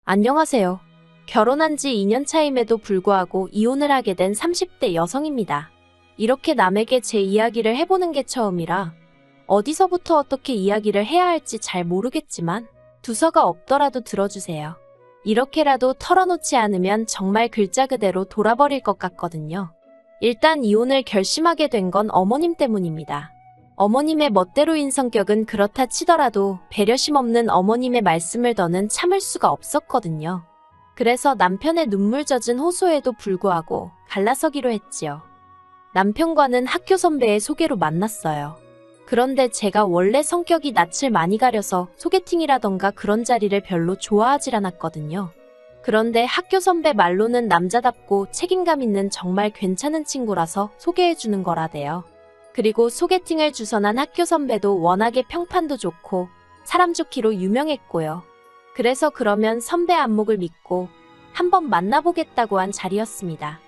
안녕하세요. 결혼한 지 2년 차임에도 불구하고 이혼을 하게 된 30대 여성입니다. 이렇게 남에게 제 이야기를 해보는 게 처음이라 어디서부터 어떻게 이야기를 해야 할지 잘 모르겠지만 두서가 없더라도 들어주세요. 이렇게라도 털어놓지 않으면 정말 글자 그대로 돌아버릴 것 같거든요. 일단 이혼을 결심하게 된 건 어머님 때문입니다. 어머님의 멋대로인 성격은 그렇다 치더라도 배려심 없는 어머님의 말씀을 더는 참을 수가 없었거든요. 그래서 남편의 눈물 젖은 호소에도 불구하고 갈라서기로 했지요. 남편과는 학교 선배의 소개로 만났어요. 그런데 제가 원래 성격이 낯을 많이 가려서 소개팅이라던가 그런 자리를 별로 좋아하질 않았거든요. 그런데 학교 선배 말로는 남자답고 책임감 있는 정말 괜찮은 친구라서 소개해주는 거라대요. 그리고 소개팅을 주선한 학교 선배도 워낙에 평판도 좋고 사람 좋기로 유명했고요. 그래서 그러면 선배 안목을 믿고 한번 만나보겠다고 한 자리였습니다.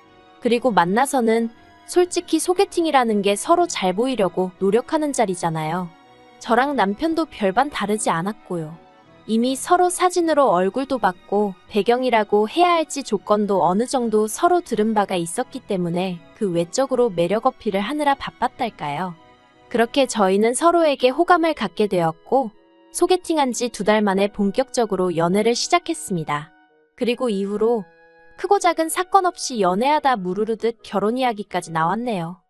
그리고 만나서는 솔직히 소개팅이라는 게 서로 잘 보이려고 노력하는 자리잖아요. 저랑 남편도 별반 다르지 않았고요. 이미 서로 사진으로 얼굴도 봤고 배경이라고 해야 할지 조건도 어느 정도 서로 들은 바가 있었기 때문에 그 외적으로 매력 어필을 하느라 바빴달까요. 그렇게 저희는 서로에게 호감을 갖게 되었고 소개팅한 지 2달 만에 본격적으로 연애를 시작했습니다. 그리고 이후로 크고 작은 사건 없이 연애하다 무르르듯 결혼 이야기까지 나왔네요.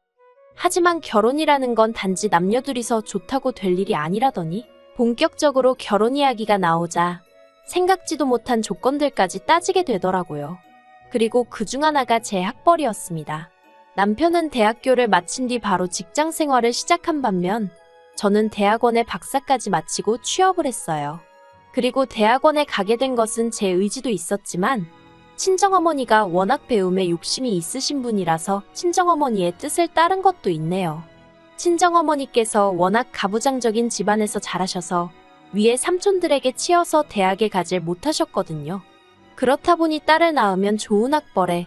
하지만 결혼이라는 건 단지 남녀 둘이서 좋다고 될 일이 아니라더니 본격적으로 결혼 이야기가 나오자 생각지도 못한 조건들까지 따지게 되더라고요. 그리고 그중 하나가 제 학벌이었습니다. 남편은 대학교를 마친 뒤 바로 직장 생활을 시작한 반면 저는 대학원에 박사까지 마치고 취업을 했어요. 그리고 대학원에 가게 된 것은 제 의지도 있었지만 친정어머니가 워낙 배움에 욕심이 있으신 분이라서 친정어머니의 뜻을 따른 것도 있네요. 친정어머니께서 워낙 가부장적인 집안에서 자라셔서 위에 삼촌들에게 치여서 대학에 가질 못하셨거든요. 그렇다 보니 딸을 낳으면 좋은 학벌에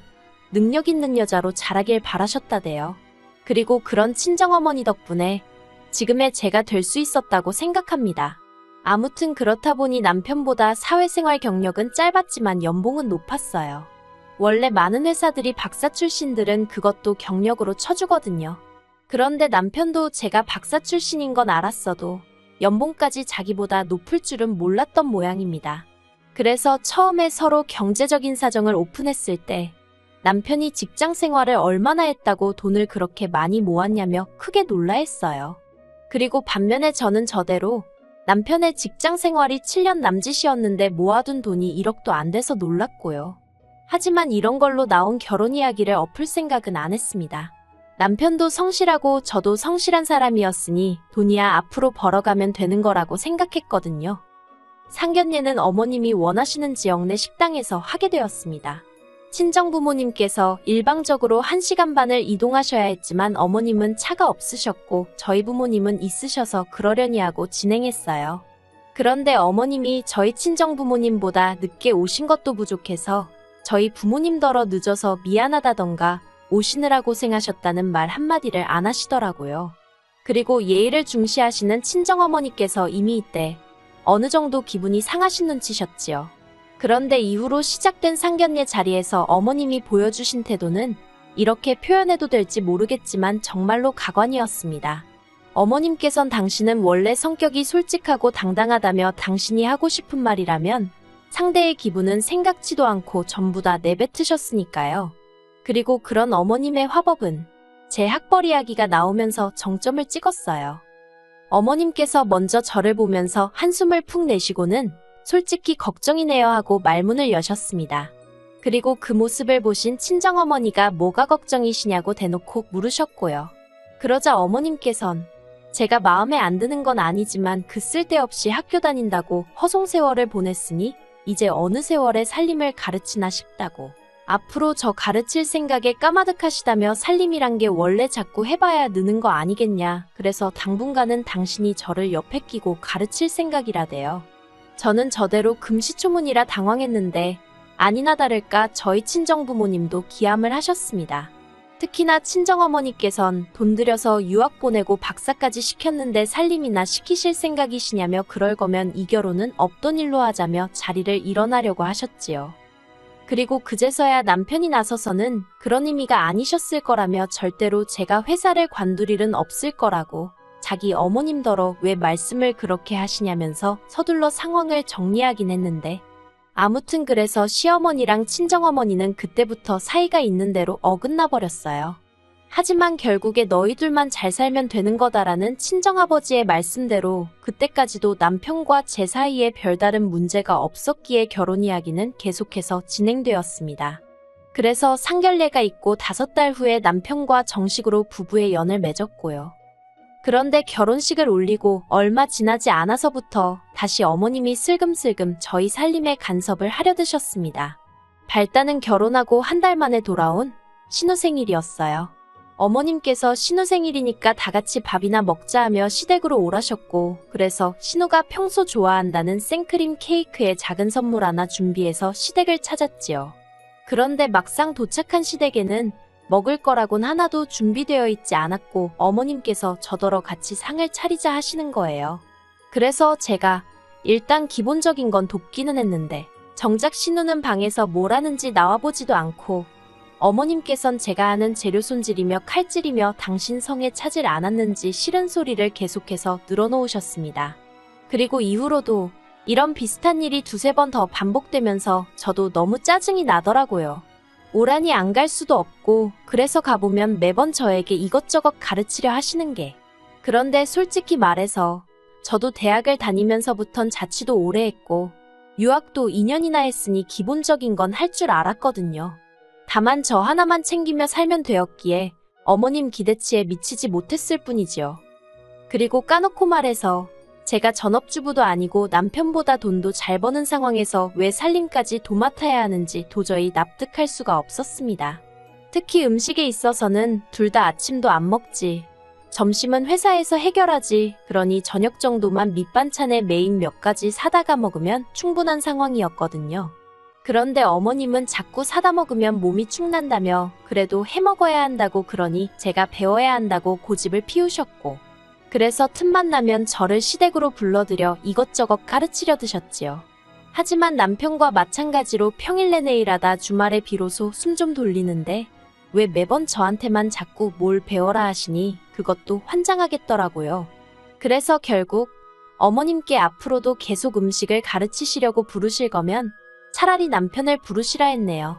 능력 있는 여자로 자라길 바라셨다대요. 그리고 그런 친정어머니 덕분에 지금의 제가 될 수 있었다고 생각합니다. 아무튼 그렇다 보니 남편보다 사회생활 경력은 짧았지만 연봉은 높았어요. 원래 많은 회사들이 박사 출신들은 그것도 경력으로 쳐주거든요. 그런데 남편도 제가 박사 출신인 건 알았어도 연봉까지 자기보다 높을 줄은 몰랐던 모양입니다. 그래서 처음에 서로 경제적인 사정을 오픈했을 때 남편이 직장 생활을 얼마나 했다고 돈을 그렇게 많이 모았냐며 크게 놀라했어요. 그리고 반면에 저는 저대로 남편의 직장 생활이 7년 남짓이었는데 모아둔 돈이 1억도 안 돼서 놀랐고요. 하지만 이런 걸로 나온 결혼 이야기를 엎을 생각은 안 했습니다. 남편도 성실하고 저도 성실한 사람이었으니 돈이야 앞으로 벌어가면 되는 거라고 생각했거든요. 상견례는 어머님이 원하시는 지역 내 식당에서 하게 되었습니다. 친정부모님께서 일방적으로 1시간 반을 이동하셔야 했지만 어머님은 차가 없으셨고 저희 부모님은 있으셔서 그러려니 하고 진행했어요. 그런데 어머님이 저희 친정부모님보다 늦게 오신 것도 부족해서 저희 부모님더러 늦어서 미안하다던가 오시느라 고생하셨다는 말 한마디를 안 하시더라고요. 그리고 예의를 중시하시는 친정어머니께서 이미 이때 어느 정도 기분이 상하신 눈치셨지요. 그런데 이후로 시작된 상견례 자리에서 어머님이 보여주신 태도는 이렇게 표현해도 될지 모르겠지만 정말로 가관이었습니다. 어머님께선 당신은 원래 성격이 솔직하고 당당하다며 당신이 하고 싶은 말이라면 상대의 기분은 생각지도 않고 전부 다 내뱉으셨으니까요. 그리고 그런 어머님의 화법은 제 학벌 이야기가 나오면서 정점을 찍었어요. 어머님께서 먼저 저를 보면서 한숨을 푹 내쉬고는 솔직히 걱정이네요 하고 말문을 여셨습니다. 그리고 그 모습을 보신 친정어머니가 뭐가 걱정이시냐고 대놓고 물으셨고요. 그러자 어머님께선 제가 마음에 안 드는 건 아니지만 그 쓸데없이 학교 다닌다고 허송세월을 보냈으니 이제 어느 세월에 살림을 가르치나 싶다고. 앞으로 저 가르칠 생각에 까마득하시다며 살림이란 게 원래 자꾸 해봐야 느는 거 아니겠냐. 그래서 당분간은 당신이 저를 옆에 끼고 가르칠 생각이라대요. 저는 저대로 금시초문이라 당황했는데 아니나 다를까 저희 친정부모님도 기함을 하셨습니다. 특히나 친정어머니께선 돈 들여서 유학 보내고 박사까지 시켰는데 살림이나 시키실 생각이시냐며 그럴 거면 이 결혼은 없던 일로 하자며 자리를 일어나려고 하셨지요. 그리고 그제서야 남편이 나서서는 그런 의미가 아니셨을 거라며 절대로 제가 회사를 관둘 일은 없을 거라고 자기 어머님더러 왜 말씀을 그렇게 하시냐면서 서둘러 상황을 정리하긴 했는데 아무튼 그래서 시어머니랑 친정어머니는 그때부터 사이가 있는 대로 어긋나 버렸어요. 하지만 결국에 너희들만 잘 살면 되는 거다라는 친정아버지의 말씀대로 그때까지도 남편과 제 사이에 별다른 문제가 없었기에 결혼 이야기는 계속해서 진행되었습니다. 그래서 상견례가 있고 5달 후에 남편과 정식으로 부부의 연을 맺었고요. 그런데 결혼식을 올리고 얼마 지나지 않아서부터 다시 어머님이 슬금슬금 저희 살림에 간섭을 하려 드셨습니다. 발단은 결혼하고 한 달 만에 돌아온 신우 생일이었어요. 어머님께서 신우 생일이니까 다 같이 밥이나 먹자 하며 시댁으로 오라셨고 그래서 신우가 평소 좋아한다는 생크림 케이크에 작은 선물 하나 준비해서 시댁을 찾았지요. 그런데 막상 도착한 시댁에는 먹을 거라곤 하나도 준비되어 있지 않았고 어머님께서 저더러 같이 상을 차리자 하시는 거예요. 그래서 제가 일단 기본적인 건 돕기는 했는데 정작 신우는 방에서 뭘 하는지 나와보지도 않고 어머님께선 제가 하는 재료 손질이며 칼질이며 당신 성에 차질 않았는지 싫은 소리를 계속해서 늘어놓으셨습니다. 그리고 이후로도 이런 비슷한 일이 2~3번 더 반복되면서 저도 너무 짜증이 나더라고요. 오라니 안 갈 수도 없고 그래서 가보면 매번 저에게 이것저것 가르치려 하시는 게. 그런데 솔직히 말해서 저도 대학을 다니면서부턴 자취도 오래 했고 유학도 2년이나 했으니 기본적인 건 할 줄 알았거든요. 다만 저 하나만 챙기며 살면 되었기에 어머님 기대치에 미치지 못했을 뿐이지요. 그리고 까놓고 말해서 제가 전업주부도 아니고 남편보다 돈도 잘 버는 상황에서 왜 살림까지 도맡아야 하는지 도저히 납득할 수가 없었습니다. 특히 음식에 있어서는 둘 다 아침도 안 먹지. 점심은 회사에서 해결하지. 그러니 저녁 정도만 밑반찬에 메인 몇 가지 사다가 먹으면 충분한 상황이었거든요. 그런데 어머님은 자꾸 사다 먹으면 몸이 축난다며 그래도 해 먹어야 한다고 그러니 제가 배워야 한다고 고집을 피우셨고 그래서 틈만 나면 저를 시댁으로 불러들여 이것저것 가르치려 드셨지요. 하지만 남편과 마찬가지로 평일 내내 일하다 주말에 비로소 숨 좀 돌리는데 왜 매번 저한테만 자꾸 뭘 배워라 하시니 그것도 환장하겠더라고요. 그래서 결국 어머님께 앞으로도 계속 음식을 가르치시려고 부르실 거면 차라리 남편을 부르시라 했네요.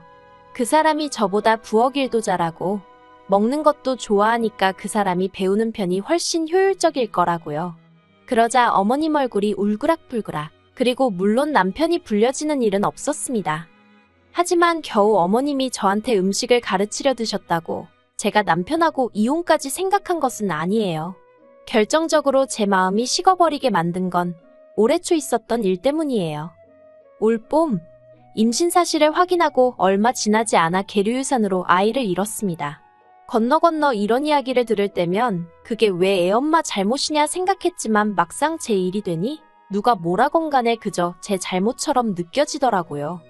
그 사람이 저보다 부엌 일도 잘하고 먹는 것도 좋아하니까 그 사람이 배우는 편이 훨씬 효율적일 거라고요. 그러자 어머님 얼굴이 울그락불그락. 그리고 물론 남편이 불려지는 일은 없었습니다. 하지만 겨우 어머님이 저한테 음식을 가르치려 드셨다고 제가 남편하고 이혼까지 생각한 것은 아니에요. 결정적으로 제 마음이 식어버리게 만든 건 올해 초 있었던 일 때문이에요. 올 봄 임신 사실을 확인하고 얼마 지나지 않아 계류유산으로 아이를 잃었습니다. 건너 이런 이야기를 들을 때면 그게 왜 애엄마 잘못이냐 생각했지만 막상 제 일이 되니 누가 뭐라건 간에 그저 제 잘못처럼 느껴지더라고요.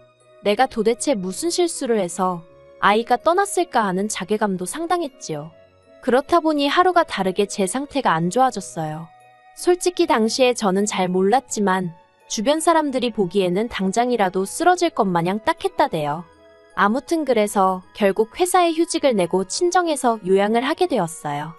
내가 도대체 무슨 실수를 해서 아이가 떠났을까 하는 자괴감도 상당했지요. 그렇다 보니 하루가 다르게 제 상태가 안 좋아졌어요. 솔직히 당시에 저는 잘 몰랐지만 주변 사람들이 보기에는 당장이라도 쓰러질 것 마냥 딱했다대요. 아무튼 그래서 결국 회사에 휴직을 내고 친정에서 요양을 하게 되었어요.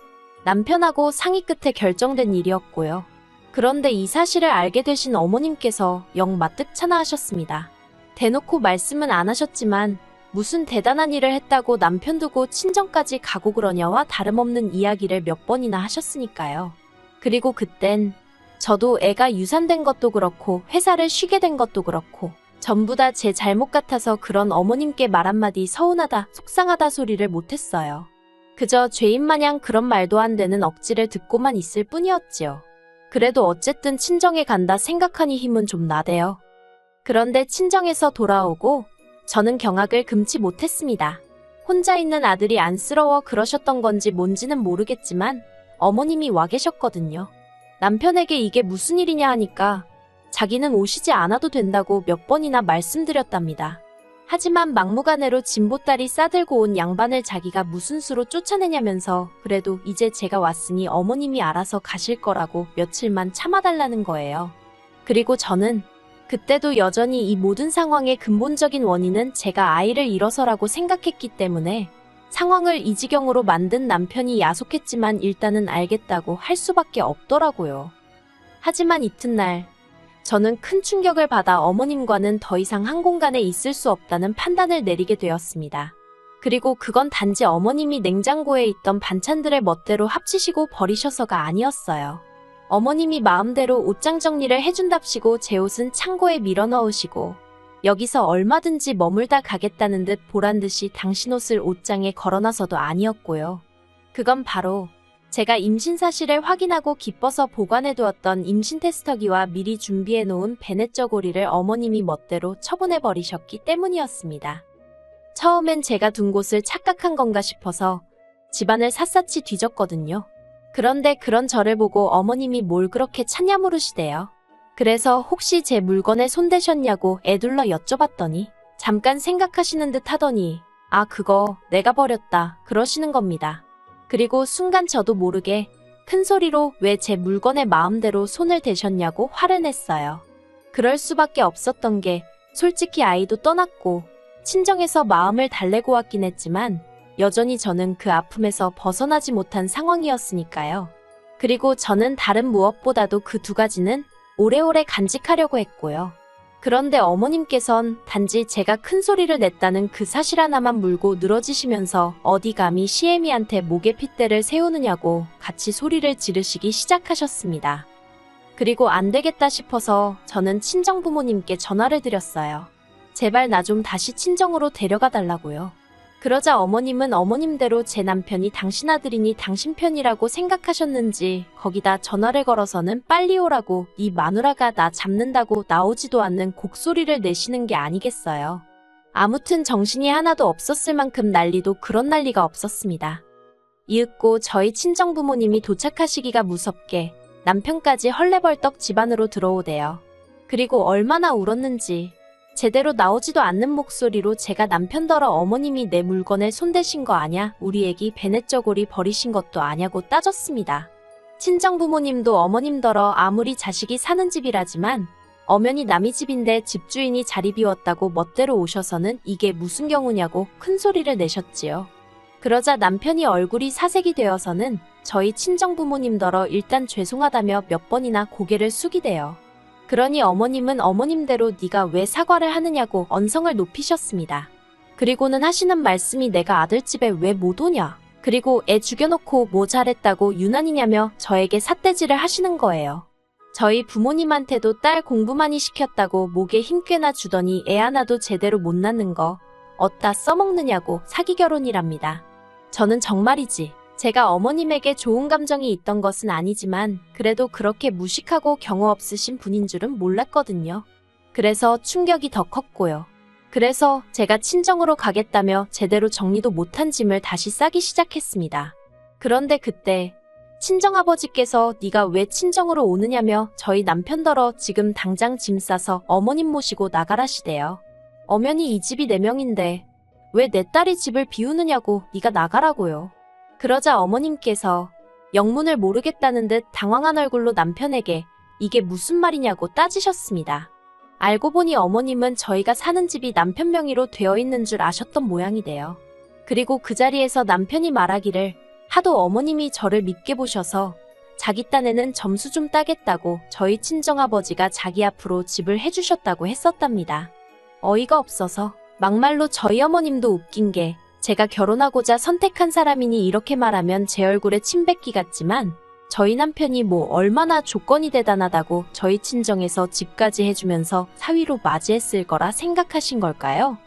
남편하고 상의 끝에 결정된 일이었고요. 그런데 이 사실을 알게 되신 어머님께서 영 마뜩찮아 하셨습니다. 대놓고 말씀은 안 하셨지만 무슨 대단한 일을 했다고 남편 두고 친정까지 가고 그러냐와 다름없는 이야기를 몇 번이나 하셨으니까요. 그리고 그땐 저도 애가 유산된 것도 그렇고 회사를 쉬게 된 것도 그렇고 전부 다 제 잘못 같아서 그런 어머님께 말 한마디 서운하다, 속상하다 소리를 못했어요. 그저 죄인마냥 그런 말도 안 되는 억지를 듣고만 있을 뿐이었지요. 그래도 어쨌든 친정에 간다 생각하니 힘은 좀 나대요. 그런데 친정에서 돌아오고 저는 경악을 금치 못했습니다. 혼자 있는 아들이 안쓰러워 그러셨던 건지 뭔지는 모르겠지만 어머님이 와 계셨거든요. 남편에게 이게 무슨 일이냐 하니까 자기는 오시지 않아도 된다고 몇 번이나 말씀드렸답니다. 하지만 막무가내로 진보딸이 싸들고 온 양반을 자기가 무슨 수로 쫓아내냐면서 그래도 이제 제가 왔으니 어머님이 알아서 가실 거라고 며칠만 참아달라는 거예요. 그리고 저는 그때도 여전히 이 모든 상황의 근본적인 원인은 제가 아이를 잃어서라고 생각했기 때문에 상황을 이 지경으로 만든 남편이 야속했지만 일단은 알겠다고 할 수밖에 없더라고요. 하지만 이튿날 저는 큰 충격을 받아 어머님과는 더 이상 한 공간에 있을 수 없다는 판단을 내리게 되었습니다. 그리고 그건 단지 어머님이 냉장고에 있던 반찬들을 멋대로 합치시고 버리셔서가 아니었어요. 어머님이 마음대로 옷장 정리를 해준답시고 제 옷은 창고에 밀어넣으시고 여기서 얼마든지 머물다 가겠다는 듯 보란듯이 당신 옷을 옷장에 걸어놔서도 아니었고요. 그건 바로 제가 임신 사실을 확인하고 기뻐서 보관해두었던 임신 테스터기와 미리 준비해놓은 베넷 저고리를 어머님이 멋대로 처분해버리셨기 때문이었습니다. 처음엔 제가 둔 곳을 착각한 건가 싶어서 집안을 샅샅이 뒤졌거든요. 그런데 그런 저를 보고 어머님이 뭘 그렇게 찾냐 물으시대요. 그래서 혹시 제 물건에 손대셨냐고 애둘러 여쭤봤더니 잠깐 생각하시는 듯 하더니 아 그거 내가 버렸다 그러시는 겁니다. 그리고 순간 저도 모르게 큰 소리로 왜 제 물건에 마음대로 손을 대셨냐고 화를 냈어요. 그럴 수밖에 없었던 게 솔직히 아이도 떠났고 친정에서 마음을 달래고 왔긴 했지만 여전히 저는 그 아픔에서 벗어나지 못한 상황이었으니까요. 그리고 저는 다른 무엇보다도 그 두 가지는 오래오래 간직하려고 했고요. 그런데 어머님께선 단지 제가 큰 소리를 냈다는 그 사실 하나만 물고 늘어지시면서 어디 감히 시애미한테 목에 핏대를 세우느냐고 같이 소리를 지르시기 시작하셨습니다. 그리고 안 되겠다 싶어서 저는 친정부모님께 전화를 드렸어요. 제발 나 좀 다시 친정으로 데려가 달라고요. 그러자 어머님은 어머님대로 제 남편이 당신 아들이니 당신 편이라고 생각하셨는지 거기다 전화를 걸어서는 빨리 오라고 이 마누라가 나 잡는다고 나오지도 않는 곡소리를 내시는 게 아니겠어요. 아무튼 정신이 하나도 없었을 만큼 난리도 그런 난리가 없었습니다. 이윽고 저희 친정부모님이 도착하시기가 무섭게 남편까지 헐레벌떡 집 안으로 들어오대요. 그리고 얼마나 울었는지 제대로 나오지도 않는 목소리로 제가 남편더러 어머님이 내 물건에 손대신 거 아냐? 우리 애기 베넷 저고리 버리신 것도 아냐고 따졌습니다. 친정부모님도 어머님더러 아무리 자식이 사는 집이라지만 엄연히 남의 집인데 집주인이 자리 비웠다고 멋대로 오셔서는 이게 무슨 경우냐고 큰 소리를 내셨지요. 그러자 남편이 얼굴이 사색이 되어서는 저희 친정부모님더러 일단 죄송하다며 몇 번이나 고개를 숙이대요. 그러니 어머님은 어머님대로 네가 왜 사과를 하느냐고 언성을 높이셨습니다. 그리고는 하시는 말씀이 내가 아들집에 왜 못 오냐? 그리고 애 죽여놓고 뭐 잘했다고 유난이냐며 저에게 삿대질을 하시는 거예요. 저희 부모님한테도 딸 공부 많이 시켰다고 목에 힘 꽤나 주더니 애 하나도 제대로 못 낳는 거 어디다 써먹느냐고 사기 결혼이랍니다. 저는 정말이지. 제가 어머님에게 좋은 감정이 있던 것은 아니지만 그래도 그렇게 무식하고 경우 없으신 분인 줄은 몰랐거든요. 그래서 충격이 더 컸고요. 그래서 제가 친정으로 가겠다며 제대로 정리도 못한 짐을 다시 싸기 시작했습니다. 그런데 그때 친정아버지께서 네가 왜 친정으로 오느냐며 저희 남편더러 지금 당장 짐 싸서 어머님 모시고 나가라시대요. 엄연히 이 집이 내 명인데 왜 내 딸이 집을 비우느냐고 네가 나가라고요. 그러자 어머님께서 영문을 모르겠다는 듯 당황한 얼굴로 남편에게 이게 무슨 말이냐고 따지셨습니다. 알고 보니 어머님은 저희가 사는 집이 남편 명의로 되어 있는 줄 아셨던 모양이래요. 그리고 그 자리에서 남편이 말하기를 하도 어머님이 저를 밉게 보셔서 자기 딴에는 점수 좀 따겠다고 저희 친정아버지가 자기 앞으로 집을 해주셨다고 했었답니다. 어이가 없어서 막말로 저희 어머님도 웃긴 게 제가 결혼하고자 선택한 사람이니 이렇게 말하면 제 얼굴에 침 뱉기 같지만 저희 남편이 뭐 얼마나 조건이 대단하다고 저희 친정에서 집까지 해주면서 사위로 맞이했을 거라 생각하신 걸까요?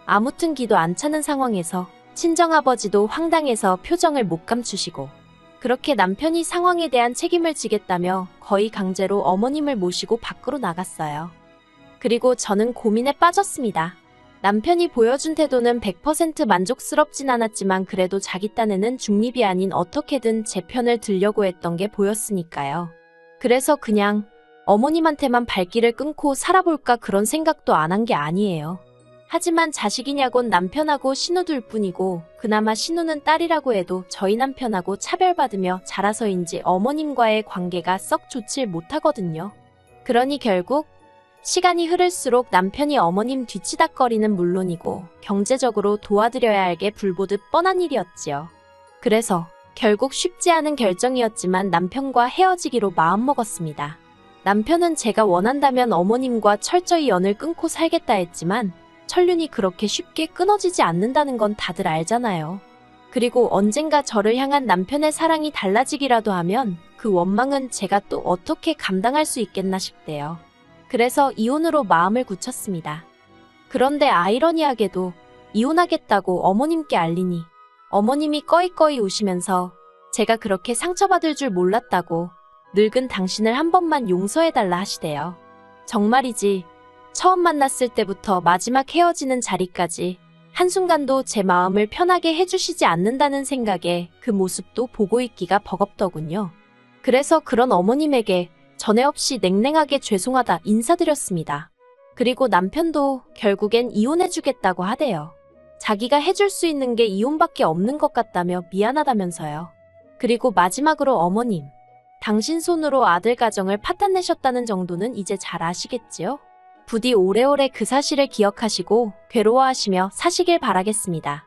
아무튼 기도 안 차는 상황에서 친정아버지도 황당해서 표정을 못 감추시고 그렇게 남편이 상황에 대한 책임을 지겠다며 거의 강제로 어머님을 모시고 밖으로 나갔어요. 그리고 저는 고민에 빠졌습니다. 남편이 보여준 태도는 100% 만족스럽진 않았지만 그래도 자기 딴에는 중립이 아닌 어떻게든 제 편을 들려고 했던 게 보였으니까요. 그래서 그냥 어머님한테만 발길을 끊고 살아볼까 그런 생각도 안 한 게 아니에요. 하지만 자식이냐곤 남편하고 신우둘 뿐이고 그나마 신우는 딸이라고 해도 저희 남편하고 차별받으며 자라서인지 어머님과의 관계가 썩 좋질 못하거든요. 그러니 결국 시간이 흐를수록 남편이 어머님 뒤치다꺼리는 물론이고 경제적으로 도와드려야 할 게 불보듯 뻔한 일이었지요. 그래서 결국 쉽지 않은 결정이었지만 남편과 헤어지기로 마음먹었습니다. 남편은 제가 원한다면 어머님과 철저히 연을 끊고 살겠다 했지만 천륜이 그렇게 쉽게 끊어지지 않는다는 건 다들 알잖아요. 그리고 언젠가 저를 향한 남편의 사랑이 달라지기라도 하면 그 원망은 제가 또 어떻게 감당할 수 있겠나 싶대요. 그래서 이혼으로 마음을 굳혔습니다. 그런데 아이러니하게도 이혼하겠다고 어머님께 알리니 어머님이 꺼이꺼이 우시면서 제가 그렇게 상처받을 줄 몰랐다고 늙은 당신을 한 번만 용서해달라 하시대요. 정말이지 처음 만났을 때부터 마지막 헤어지는 자리까지 한순간도 제 마음을 편하게 해주시지 않는다는 생각에 그 모습도 보고 있기가 버겁더군요. 그래서 그런 어머님에게 전에 없이 냉랭하게 죄송하다 인사드렸습니다. 그리고 남편도 결국엔 이혼해주겠다고 하대요. 자기가 해줄 수 있는 게 이혼밖에 없는 것 같다며 미안하다면서요. 그리고 마지막으로 어머님, 당신 손으로 아들 가정을 파탄내셨다는 정도는 이제 잘 아시겠지요? 부디 오래오래 그 사실을 기억하시고 괴로워하시며 사시길 바라겠습니다.